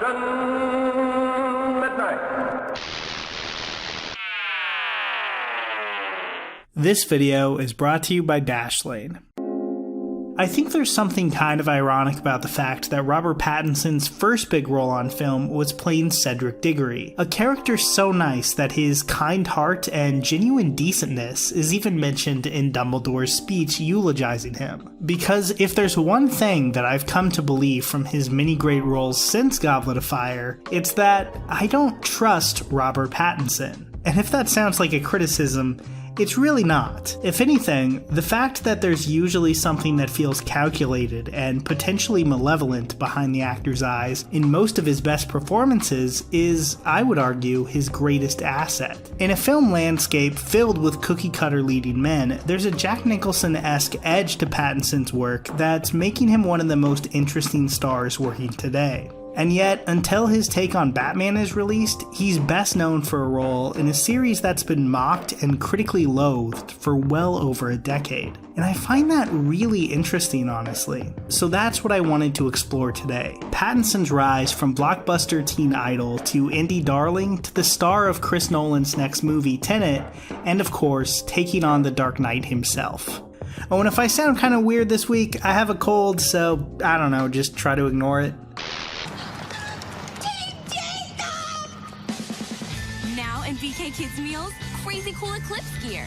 Captain Midnight. This video is brought to you by Dashlane. I think there's something kind of ironic about the fact that Robert Pattinson's first big role on film was playing Cedric Diggory, a character so nice that his kind heart and genuine decentness is even mentioned in Dumbledore's speech eulogizing him. Because if there's one thing that I've come to believe from his many great roles since Goblet of Fire, it's that I don't trust Robert Pattinson. And if that sounds like a criticism, it's really not. If anything, the fact that there's usually something that feels calculated and potentially malevolent behind the actor's eyes in most of his best performances is, I would argue, his greatest asset. In a film landscape filled with cookie-cutter leading men, there's a Jack Nicholson-esque edge to Pattinson's work that's making him one of the most interesting stars working today. And yet, until his take on Batman is released, he's best known for a role in a series that's been mocked and critically loathed for well over a decade. And I find that really interesting, honestly. So that's what I wanted to explore today. Pattinson's rise from blockbuster teen idol to indie darling to the star of Chris Nolan's next movie, Tenet, and of course, taking on the Dark Knight himself. Oh, and if I sound kind of weird this week, I have a cold, so I don't know, just try to ignore it. BK Kids Meals, crazy cool Eclipse gear.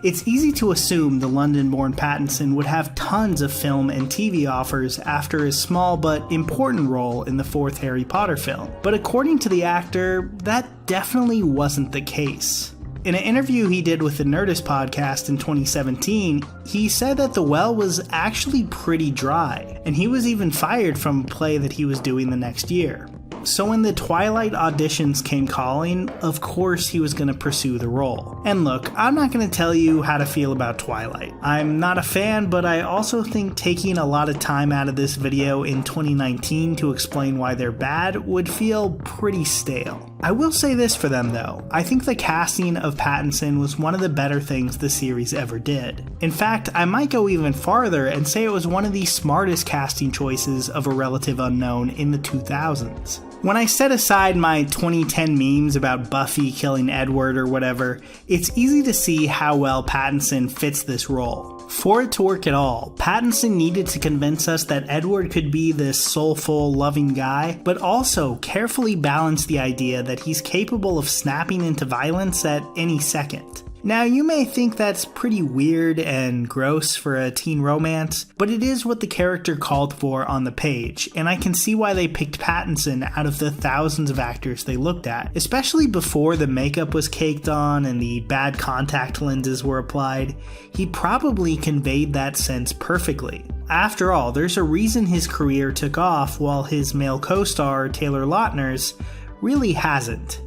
It's easy to assume the London-born Pattinson would have tons of film and TV offers after his small but important role in the fourth Harry Potter film. But according to the actor, that definitely wasn't the case. In an interview he did with the Nerdist podcast in 2017, he said that The Well was actually pretty dry, and he was even fired from a play that he was doing the next year. So when the Twilight auditions came calling, of course he was going to pursue the role. And look, I'm not going to tell you how to feel about Twilight. I'm not a fan, but I also think taking a lot of time out of this video in 2019 to explain why they're bad would feel pretty stale. I will say this for them though, I think the casting of Pattinson was one of the better things the series ever did. In fact, I might go even farther and say it was one of the smartest casting choices of a relative unknown in the 2000s. When I set aside my 2010 memes about Buffy killing Edward or whatever, it's easy to see how well Pattinson fits this role. For it to work at all, Pattinson needed to convince us that Edward could be this soulful, loving guy, but also carefully balance the idea that he's capable of snapping into violence at any second. Now, you may think that's pretty weird and gross for a teen romance, but it is what the character called for on the page, and I can see why they picked Pattinson out of the thousands of actors they looked at, especially before the makeup was caked on and the bad contact lenses were applied. He probably conveyed that sense perfectly. After all, there's a reason his career took off while his male co-star, Taylor Lautner's, really hasn't.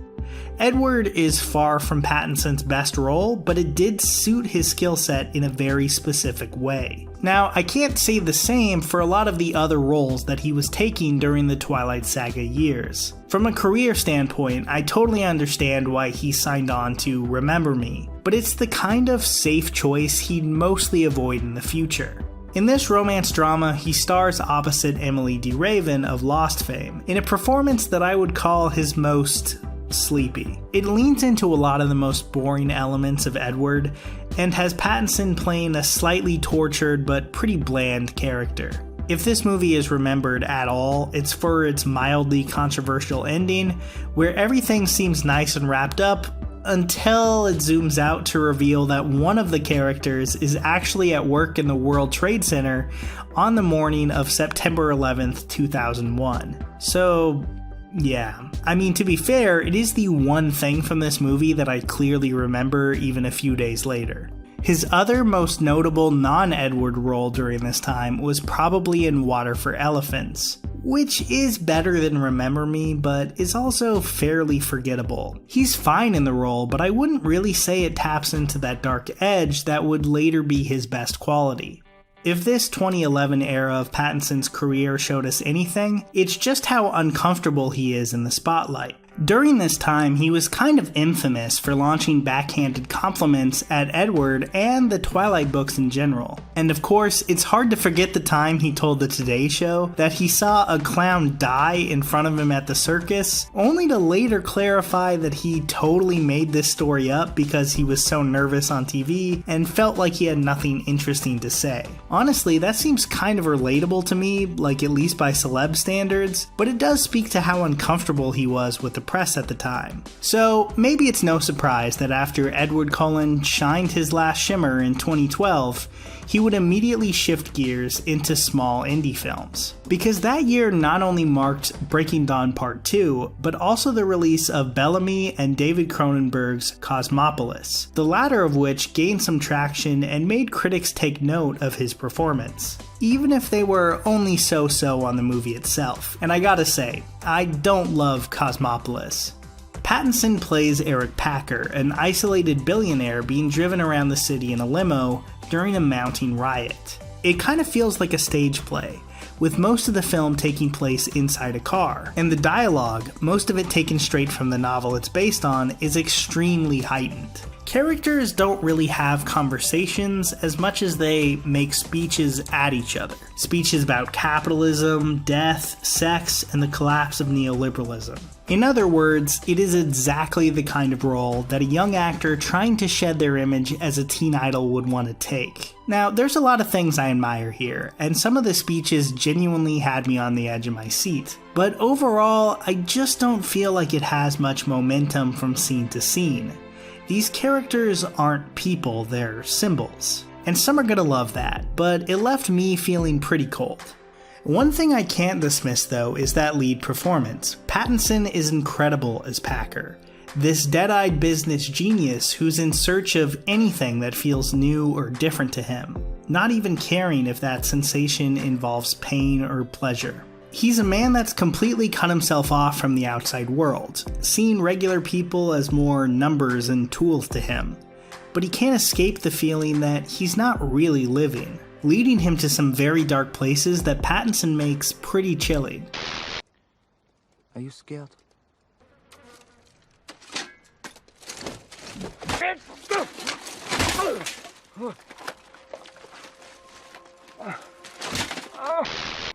Edward is far from Pattinson's best role, but it did suit his skill set in a very specific way. Now, I can't say the same for a lot of the other roles that he was taking during the Twilight Saga years. From a career standpoint, I totally understand why he signed on to Remember Me, but it's the kind of safe choice he'd mostly avoid in the future. In this romance drama, he stars opposite Emily D. Raven of Lost fame, in a performance that I would call his most sleepy. It leans into a lot of the most boring elements of Edward, and has Pattinson playing a slightly tortured but pretty bland character. If this movie is remembered at all, it's for its mildly controversial ending, where everything seems nice and wrapped up, until it zooms out to reveal that one of the characters is actually at work in the World Trade Center on the morning of September 11th, 2001. So, yeah, I mean, to be fair, it is the one thing from this movie that I clearly remember even a few days later. His other most notable non-Edward role during this time was probably in Water for Elephants, which is better than Remember Me, but is also fairly forgettable. He's fine in the role, but I wouldn't really say it taps into that dark edge that would later be his best quality. If this 2011 era of Pattinson's career showed us anything, it's just how uncomfortable he is in the spotlight. During this time, he was kind of infamous for launching backhanded compliments at Edward and the Twilight books in general. And of course, it's hard to forget the time he told the Today Show that he saw a clown die in front of him at the circus, only to later clarify that he totally made this story up because he was so nervous on TV and felt like he had nothing interesting to say. Honestly, that seems kind of relatable to me, like at least by celeb standards, but it does speak to how uncomfortable he was with the press at the time. So maybe it's no surprise that after Edward Cullen shined his last shimmer in 2012, he would immediately shift gears into small indie films. Because that year not only marked Breaking Dawn Part 2, but also the release of Bellamy and David Cronenberg's Cosmopolis, the latter of which gained some traction and made critics take note of his performance, even if they were only so-so on the movie itself. And I gotta say, I don't love Cosmopolis. Pattinson plays Eric Packer, an isolated billionaire being driven around the city in a limo during a mounting riot. It kind of feels like a stage play, with most of the film taking place inside a car, and the dialogue, most of it taken straight from the novel it's based on, is extremely heightened. Characters don't really have conversations as much as they make speeches at each other. Speeches about capitalism, death, sex, and the collapse of neoliberalism. In other words, it is exactly the kind of role that a young actor trying to shed their image as a teen idol would want to take. Now, there's a lot of things I admire here, and some of the speeches genuinely had me on the edge of my seat. But overall, I just don't feel like it has much momentum from scene to scene. These characters aren't people, they're symbols. And some are gonna love that, but it left me feeling pretty cold. One thing I can't dismiss though is that lead performance. Pattinson is incredible as Packer, this dead-eyed business genius who's in search of anything that feels new or different to him, not even caring if that sensation involves pain or pleasure. He's a man that's completely cut himself off from the outside world, seeing regular people as more numbers and tools to him. But he can't escape the feeling that he's not really living, leading him to some very dark places that Pattinson makes pretty chilling. Are you scared?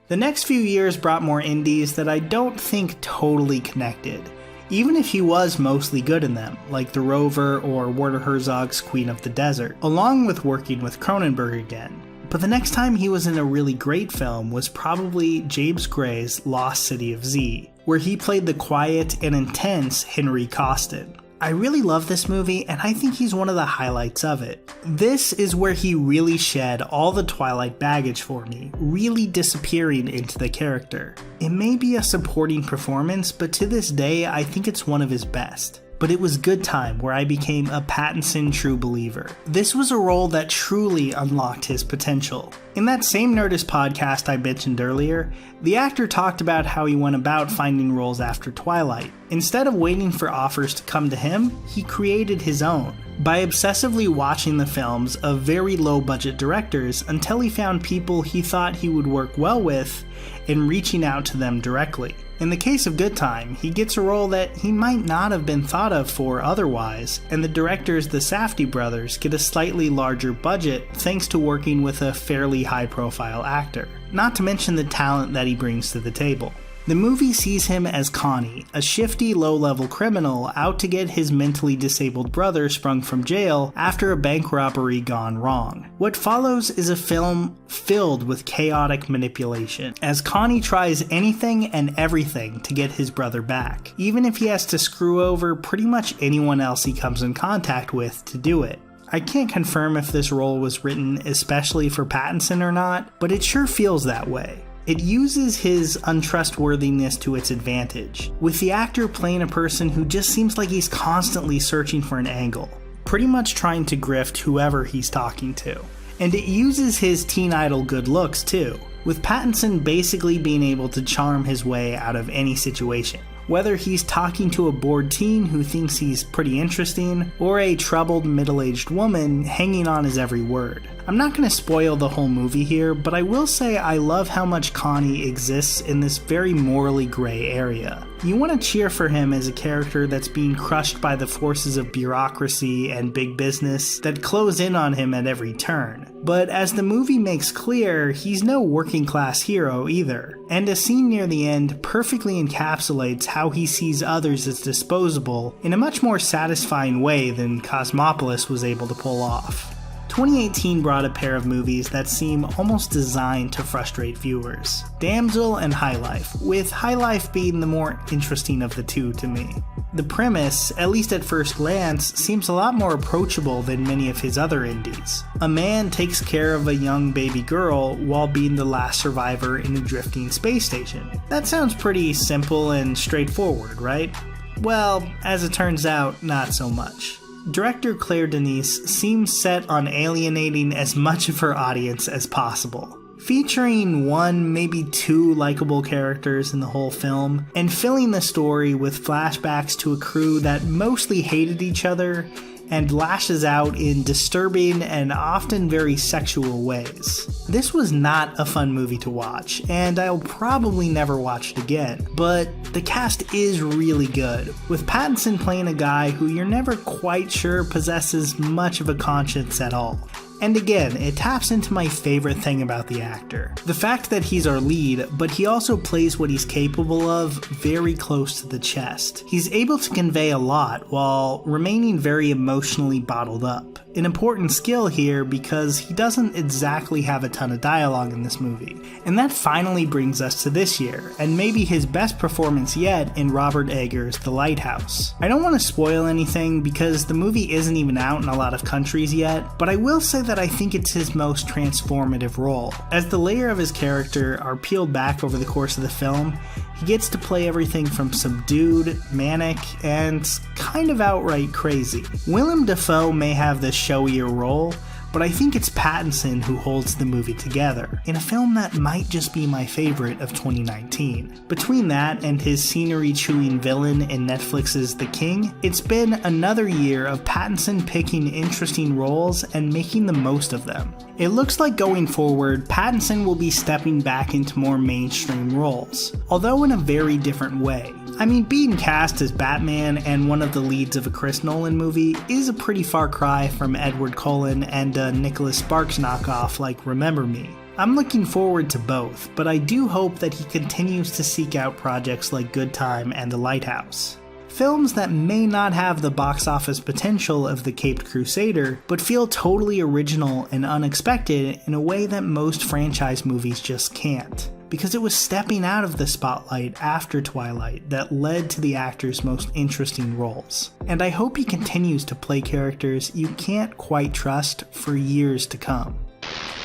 The next few years brought more indies that I don't think totally connected, even if he was mostly good in them, like The Rover or Werner Herzog's Queen of the Desert, along with working with Cronenberg again. But the next time he was in a really great film was probably James Gray's Lost City of Z, where he played the quiet and intense Henry Costin. I really love this movie, and I think he's one of the highlights of it. This is where he really shed all the Twilight baggage for me, really disappearing into the character. It may be a supporting performance, but to this day, I think it's one of his best. But it was Good Time where I became a Pattinson true believer. This was a role that truly unlocked his potential. In that same Nerdist podcast I mentioned earlier, the actor talked about how he went about finding roles after Twilight. Instead of waiting for offers to come to him, he created his own, by obsessively watching the films of very low-budget directors until he found people he thought he would work well with and reaching out to them directly. In the case of Good Time, he gets a role that he might not have been thought of for otherwise, and the directors, the Safdie brothers, get a slightly larger budget thanks to working with a fairly high-profile actor, not to mention the talent that he brings to the table. The movie sees him as Connie, a shifty low-level criminal out to get his mentally disabled brother sprung from jail after a bank robbery gone wrong. What follows is a film filled with chaotic manipulation, as Connie tries anything and everything to get his brother back, even if he has to screw over pretty much anyone else he comes in contact with to do it. I can't confirm if this role was written especially for Pattinson or not, but it sure feels that way. It uses his untrustworthiness to its advantage, with the actor playing a person who just seems like he's constantly searching for an angle, pretty much trying to grift whoever he's talking to. And it uses his teen idol good looks too, with Pattinson basically being able to charm his way out of any situation. Whether he's talking to a bored teen who thinks he's pretty interesting, or a troubled middle-aged woman hanging on his every word. I'm not going to spoil the whole movie here, but I will say I love how much Connie exists in this very morally gray area. You want to cheer for him as a character that's being crushed by the forces of bureaucracy and big business that close in on him at every turn. But as the movie makes clear, he's no working class hero either. And a scene near the end perfectly encapsulates how he sees others as disposable in a much more satisfying way than Cosmopolis was able to pull off. 2018 brought a pair of movies that seem almost designed to frustrate viewers. Damsel and High Life, with High Life being the more interesting of the two to me. The premise, at least at first glance, seems a lot more approachable than many of his other indies. A man takes care of a young baby girl while being the last survivor in a drifting space station. That sounds pretty simple and straightforward, right? Well, as it turns out, not so much. Director Claire Denis seems set on alienating as much of her audience as possible. Featuring one, maybe two likable characters in the whole film, and filling the story with flashbacks to a crew that mostly hated each other and lashes out in disturbing and often very sexual ways. This was not a fun movie to watch, and I'll probably never watch it again, but the cast is really good, with Pattinson playing a guy who you're never quite sure possesses much of a conscience at all. And again, it taps into my favorite thing about the actor. The fact that he's our lead, but he also plays what he's capable of very close to the chest. He's able to convey a lot while remaining very emotionally bottled up. An important skill here because he doesn't exactly have a ton of dialogue in this movie. And that finally brings us to this year, and maybe his best performance yet in Robert Eggers' The Lighthouse. I don't want to spoil anything because the movie isn't even out in a lot of countries yet, but I will say that I think it's his most transformative role. As the layer of his character are peeled back over the course of the film, he gets to play everything from subdued, manic, and kind of outright crazy. Willem Dafoe may have the showier role, but I think it's Pattinson who holds the movie together, in a film that might just be my favorite of 2019. Between that and his scenery-chewing villain in Netflix's The King, it's been another year of Pattinson picking interesting roles and making the most of them. It looks like going forward, Pattinson will be stepping back into more mainstream roles, although in a very different way. I mean, being cast as Batman and one of the leads of a Chris Nolan movie is a pretty far cry from Edward Cullen and a Nicholas Sparks knockoff like Remember Me. I'm looking forward to both, but I do hope that he continues to seek out projects like Good Time and The Lighthouse. Films that may not have the box office potential of The Caped Crusader, but feel totally original and unexpected in a way that most franchise movies just can't. Because it was stepping out of the spotlight after Twilight that led to the actor's most interesting roles. And I hope he continues to play characters you can't quite trust for years to come.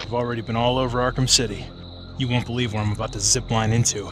I've already been all over Arkham City. You won't believe where I'm about to zipline into.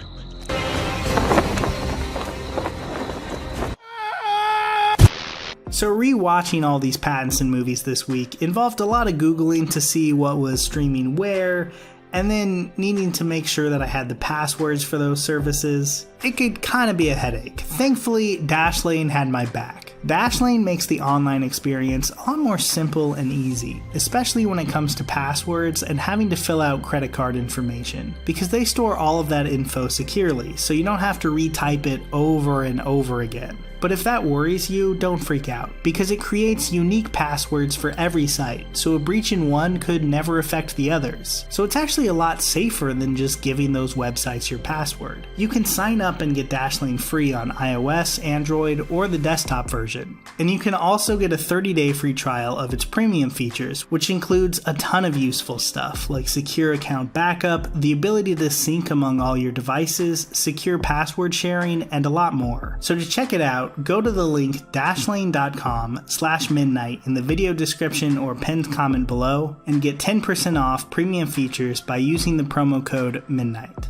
So rewatching all these Pattinson movies this week involved a lot of Googling to see what was streaming where, and then needing to make sure that I had the passwords for those services. It could kind of be a headache. Thankfully, Dashlane had my back. Dashlane makes the online experience a lot more simple and easy, especially when it comes to passwords and having to fill out credit card information, because they store all of that info securely, so you don't have to retype it over and over again. But if that worries you, don't freak out, because it creates unique passwords for every site, so a breach in one could never affect the others. So it's actually a lot safer than just giving those websites your password. You can sign up and get Dashlane free on iOS, Android, or the desktop version. And you can also get a 30-day free trial of its premium features, which includes a ton of useful stuff, like secure account backup, the ability to sync among all your devices, secure password sharing, and a lot more. So to check it out, go to the link dashlane.com/midnight in the video description or pinned comment below and get 10% off premium features by using the promo code MIDNIGHT.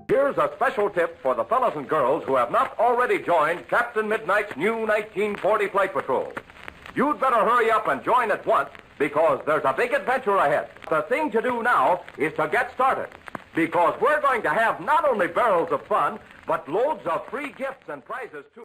Here's a special tip for the fellas and girls who have not already joined Captain Midnight's new 1940 Flight Patrol. You'd better hurry up and join at once because there's a big adventure ahead. The thing to do now is to get started, because we're going to have not only barrels of fun, but loads of free gifts and prizes, too.